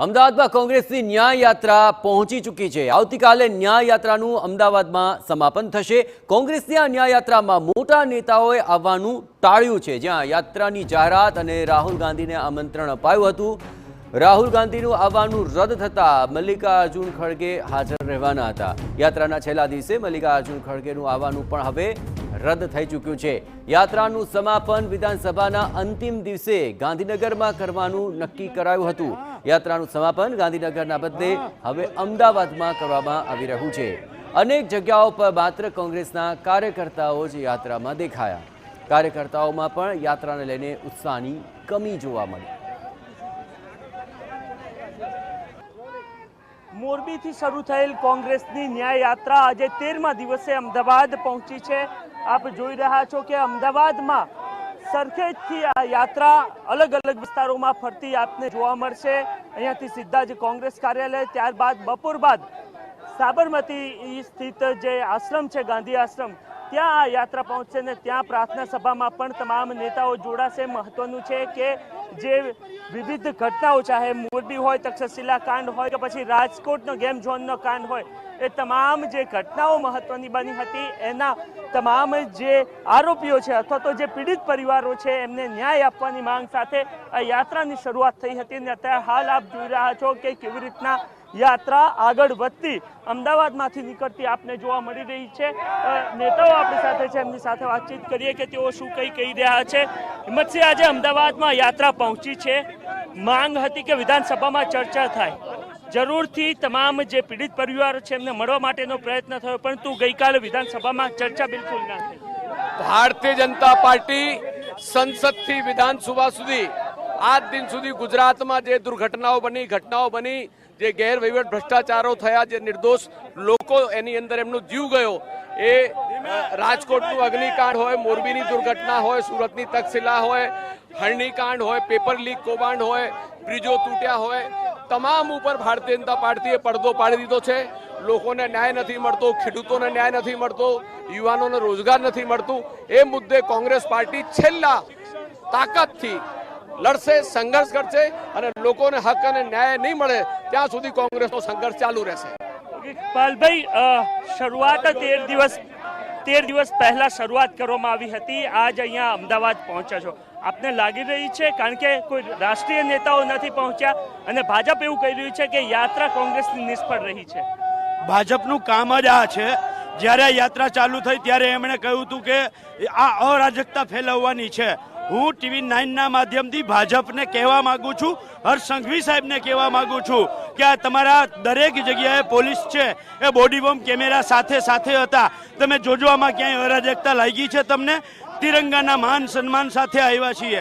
અમદાવાદમાં કોંગ્રેસની ન્યાય યાત્રા પહોંચી ચૂકી છે। આવતીકાલે ન્યાય યાત્રાનું અમદાવાદમાં સમાપન થશે। કોંગ્રેસની આ ન્યાય યાત્રામાં મોટા નેતાઓએ આવવાનું ટાળ્યું છે, જ્યાં યાત્રાની જાહેરાત અને રાહુલ ગાંધીને આમંત્રણ અપાયું હતું। રાહુલ ગાંધીનું આવવાનું રદ થતાં મલ્લિકાર્જુન ખડગે હાજર રહેવાના હતા। યાત્રાના છેલ્લા દિવસે મલ્લિકાર્જુન ખડગેનું આવવાનું પણ હવે રદ થઈ ચૂક્યું છે। યાત્રાનું સમાપન વિધાનસભાના અંતિમ દિવસે ગાંધીનગરમાં કરવાનું નક્કી કરાયું હતું। યાત્રાનું સમાપન ગાંધીનગરના બદલે હવે અમદાવાદમાં કરવામાં આવી રહ્યું છે। અનેક જગ્યાઓ પર માત્ર કોંગ્રેસના કાર્યકર્તાઓ જ યાત્રામાં દેખાયા। કાર્યકર્તાઓમાં પણ યાત્રાને લઈને ઉત્સાહની કમી જોવા મળી। મોરબીથી શરૂ થયેલ કોંગ્રેસની ન્યાય યાત્રા આજે 13મા દિવસે અમદાવાદ પહોંચી છે। આપ જોઈ રહ્યા છો કે અમદાવાદમાં સરખેજથી આ યાત્રા અલગ અલગ વિસ્તારોમાં ફરતી આપને જોવા મળશે। અહીંયાથી સીધા જ કોંગ્રેસ કાર્યાલય, ત્યારબાદ બપોર બાદ સાબરમતી સ્થિત જે આશ્રમ છે, ગાંધી આશ્રમ, ત્યાં આ યાત્રા પહોંચશે ને ત્યાં પ્રાર્થના સભામાં પણ તમામ નેતાઓ જોડાશે। મહત્વનું છે કે જે વિવિધ ઘટનાઓ, ચાહે મોરબી હોય, તક્ષશિલા કાંડ હોય કે પછી રાજકોટનો ગેમ ઝોનનો કાંડ હોય, એ તમામ જે ઘટનાઓ મહત્વની બની હતી એના તમામ જે આરોપીઓ છે અથવા તો જે પીડિત પરિવારો છે એમને ન્યાય આપવાની માંગ સાથે આ યાત્રાની શરૂઆત થઈ હતી। અને અત્યારે હાલ આપ જોઈ રહ્યા છો કે કેવી રીતના યાત્રા આગળ વધતી અમદાવાદમાંથી નીકળતી આપને જોવા મળી રહી છે। નેતાઓ આપણી સાથે છે, એમની સાથે વાતચીત કરીએ કે તેઓ શું કહી રહ્યા છે। હિંમતસિંહ, આજે અમદાવાદમાં યાત્રા પહોંચી છે, માંગ હતી કે વિધાનસભામાં ચર્ચા થાય, જરૂરથી તમામ જે પીડિત પરિવારો છે એમને મળવા માટેનો પ્રયત્ન થયો, પરંતુ ગઈકાલે વિધાનસભામાં ચર્ચા બિલકુલ ના થઈ। ભારતીય જનતા પાર્ટી સંસદથી વિધાનસભા સુધી આજ દિન સુધી ગુજરાતમાં જે દુર્ઘટનાઓ બની, જે ગેરવહીવટ ભ્રષ્ટાચારો થયા, જે નિર્દોષ લોકો એની અંદર એમનો જીવ ગયો, એ રાજકોટનું અગ્નિકાંડ હોય, મોરબીની દુર્ઘટના હોય, સુરતની તક્ષશિલા હોય, હરણીકાંડ હોય, પેપર લીક કૌભાંડ હોય, બ્રિજો તૂટ્યા હોય, તમામ ઉપર ભારતીય જનતા પાર્ટીએ પડદો પાડી દીધો છે। લોકોને ન્યાય નથી મળતો, ખેડૂતોને ન્યાય નથી મળતો, યુવાનોને રોજગાર નથી મળતું। એ મુદ્દે કોંગ્રેસ પાર્ટી છેલ્લા તાકાતથી લડશે, સંઘર્ષ કરશે અને લોકોને હક અને ન્યાય નહીં મળે ત્યાં સુધી કોંગ્રેસનો સંઘર્ષ ચાલુ રહેશે। પાલભાઈ, શરૂઆત 13 દિવસ પહેલા શરૂઆત કરવામાં આવી હતી, આજ અહીંયા અમદાવાદ પહોંચ્યા છો, આપને લાગી રહી છે કારણ કે કોઈ રાષ્ટ્રીય નેતાઓ નથી પહોંચ્યા અને ભાજપ એવું કહી રહ્યું છે કે યાત્રા કોંગ્રેસની નિષ્ફળ રહી છે? ભાજપનું કામ જ આ છે। જ્યારે યાત્રા ચાલુ થઈ ત્યારે એમણે કહ્યું હતું કે આ અરાજકતા ફેલાવવાની છે। હું TV 9ના માધ્યમથી ભાજપને કહેવા માંગુ છું, હર્ષ સંઘવી સાહેબને કહેવા માંગુ છું કે આ તમારા દરેક જગ્યાએ પોલીસ છે એ બોડી બોમ્બ કેમેરા સાથે હતા, તમે જોજો આમાં ક્યાંય અરાજકતા લાગી છે તમને? તિરંગાના માન સન્માન સાથે આવ્યા છીએ।